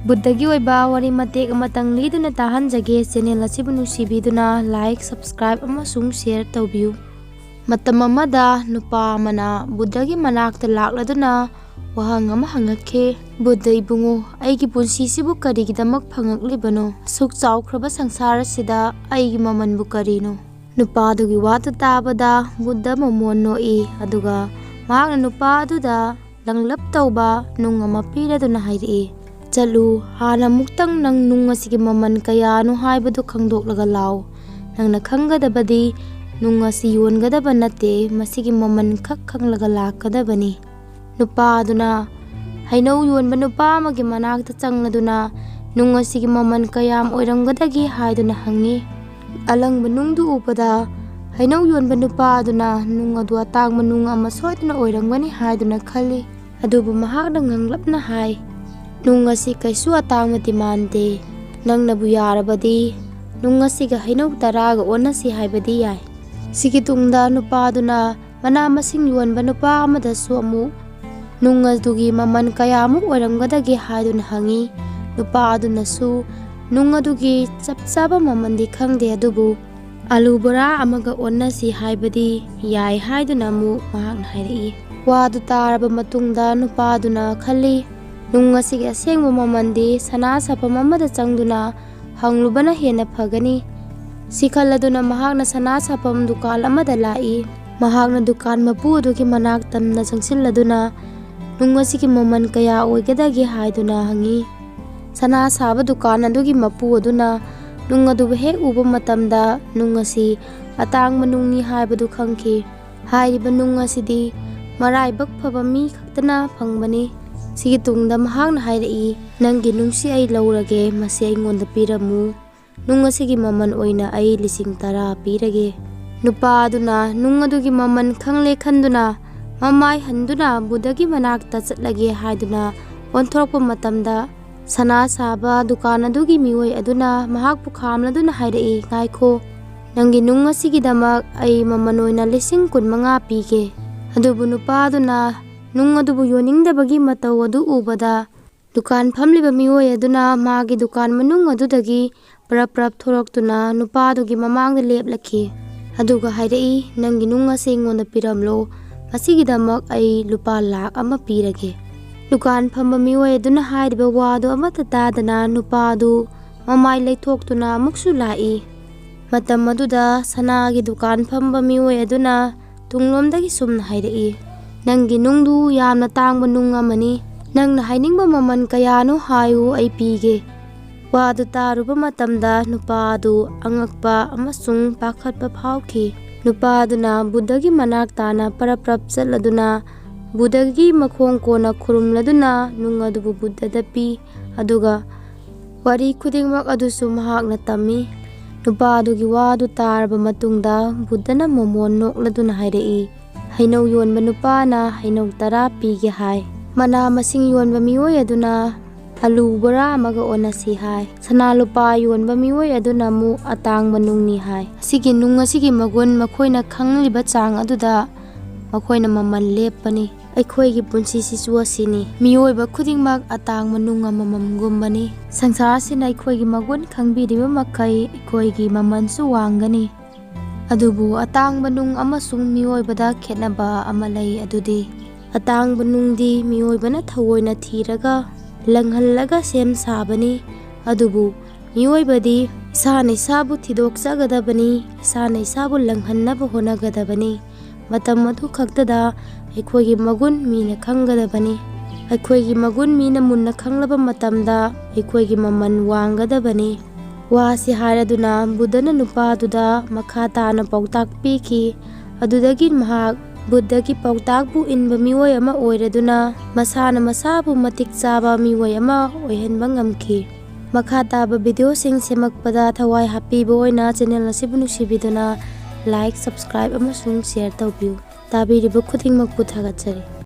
बुद्धगी ओइबा वरी मतेक अमतंग लीदुना ताहनजगे चैनल असिबु नुसिबिदुना लाइक सब्सक्राइब अमसुंग शेयर तौबियु। मतम अमदा नुपा अमना बुद्धगी मनाक्ता लाक्लदुना वहांग अमा हंगखे, बुद्ध इबुंगो अइगी पुंसिसिबु करिगिदमक फंगक्लिबनो, सुख चाउख्रबा संसार सिदा अइगी ममनबु करिनो। नुपादुगी वातु ताबदा बुद्ध मोमोन नोई, अदुगा महाक्ना नुपादुदा लंगलप तौबा नुंग अमा पीरदुना हाइरई। चलू हाना मुक्तंग नंग नुंग असिगी ममन कयानु हाइबदु खंगदोक्लगा लाओ। नंगना खंगदबदी नुंग असि योनगदबा नते, मसिगी ममन खक खंगलगा लाकदबनी। नुपादुना हैनौ योनबा नुपा अमगी मनाक्ता चंगलदुना नुंग असिगी ममन कयाम ओइरंगदगी हाइदुना हंगी। अलंगबा नुंगदु उबदा हैनौ योनबा नुपादुना नुंग अदु अतांगबा नुंग अमा सोइदुना ओइरंगबनी हाइदुना खल्ली। अदुबु महाक्ना nganglapna hai, नुंग असि कैसु अतांगमति मानते, नंगनबु यारबदी नुंग असिगा हैनौ तरागा ओनसि हाइबदी याय। सिगी तुंगदा नुपादुना मना मसिंग योनबा नुपा अमदसु अमु नुंग अदुगी ममन कयामु ओइरंगदगी हाइदुना हंगी। नुपादुनसु नुंग अदुगी चपचाबा ममनदि खंगदे, अदुबु आलू बोरा अमगा ओनसि हाइबदी याय हाइदुना अमु महाक्ना हाइरई। वादु तारबा मतुंगदा नुपादुना खल्ली, नुंग असिगी असेंगबा ममनदि सना साफम अमदा चंगदुना हंगलुबना हेना फगनी। सिखल्लदुना महाक्ना सना साफम दुकान अमदा लाई। महाक्ना दुकान मपु अदुगी मनाक तमना चंगसिल्लदुना नुंग असिगी ममन कया ओइगदगी हाइदुना हंगी। सना साबा दुकान अदुगी मपु अदुना नुंग अदुबु हेक उबा मतमदा नुंग असि अतांगबा नुंगनी हाइबदु खंगखि। हाइरिबा नुंग असिदि मराइबक फबा मी खक्तना फंगबनी। सिगी तुंगदा महाक्ना हाइरई, नंगी नुंगसि अइ लौरगे, मसि अइंगोंदा पिरमु, नुंग असिगी ममन ओइना अइ 10,000 पीरगे। नुपादुना नुंग अदुगी ममन खंगले खंदुना ममाय हंदुना बुद्धगी मनाक्ता चटलगे हाइदुना ओंथोरकपा मतमदा सना साबा दुकान अदुगी मिओय अदुना महाकपु खामलदुना हाइरई, गाइखो नंगी नुंग असिगिदमक अइ ममन ओइना 15,000 पीगे। अदुबु नुपादुना नुंग अदुबु योनिंगदबगी मतौ अदु उबदा दुकान फमलिबा मिओय अदुना मागी दुकान मनुंग अदुदगी प्रप थोरक्तुना नुपादुगी ममांगदा लेपलखि। अदुगा हाइरई, नंगी नुंग असे अइंगोंदा पिरमलो, मसिगिदमक अइ लुपा लाख अमा पीरगे। दुकान फंबा मिओय अदुना हाइरिबा वादो अमता तादना नुपादु ममाय लैथोक्तुना अमुक्सु लाई। मतम अदुदा सनागी दुकान फंबा मिओय अदुना तुंगलोमदगी सुमना हाइरई, नंगी नुंगदु यामना तांगबा नुंग अमनी, नंगना हाइनिंगबा ममन कयानु हायु अइ पीगे। वादु तारुबा मतमदा नुपादु अंगकपा अमसुंग पाखतपा फाउखि। नुपादुना बुद्धगी मनाक ताना प्रप चलदुना बुद्धगी मखोंग कोना खुरुमलदुना नुंग अदुबु बुद्धदा पी। अदुगा वरी खुदिंगमक अदुसु महाक्ना तम्मी। नुपादुगी वादु तारबा मतुंगदा बुद्धना मोमोन नोक्लदुना हाइरई, हैनौ योनबा नुपाना हैनौ 10 पीगे हाय। मना मसिंग योनबा मिओय अदुना आलू बोरा अमगा ओनसि हाय। सना लुपा योनबा मिओय अदुना मु अतांगबा नुंगनी हाय। सिगी नुंग असिगी मगुन मखोइना खंगलिबा चांग अदुदा मखोइना ममन लेपनी। अइखोइगी पुंसिसिसु असिनी, मिओयबा खुदिंगमक अतांगबा नुंग अमममगुंबनी। संसारसिना अइखोइगी मगुन खंगबिरिबा मखै अइखोइगी ममनसु वांगनी। अदुबु अतांगबा नुंग अमसुंग मिओयबदा खेतनबा अमा लई, अदुदि अतांगबा नुंगदि मिओयबना थवोइना थीरगा लंगहल्लगा सेम साबनी। अदुबु मिओयबदी इसाना इसाबु थिदोक्चगदबनी, इसाना इसाबु लंगहन्नबा होनगदबनी। मतम अदु खक्तदा अइखोइगी मगुन मीना खंगदबनी। अइखोइगी मगुन मीना मुन्ना खंगलबा मतमदा अइखोइगी ममन वांगदबनी। वासी हारदुना बुद्धना नुपादुदा मखा ताना पौताक पीखि। अदुदगी महाक बुद्धगी पौताकबु इनबा मिओय अमा ओइरदुना मसाना मसाबु मतिक चाबा मिओय अमा ओइहनबा ngamखि। मखा ताबा वीडियोसिंग सेमक्पदा थवाई हापीबा ओइना चैनल असिबु नुसिबिदुना लाइक सब्सक्राइब अमसुंग शेयर तौबियु। ताबिरिबा खुदिंगमकपु थागतचरी।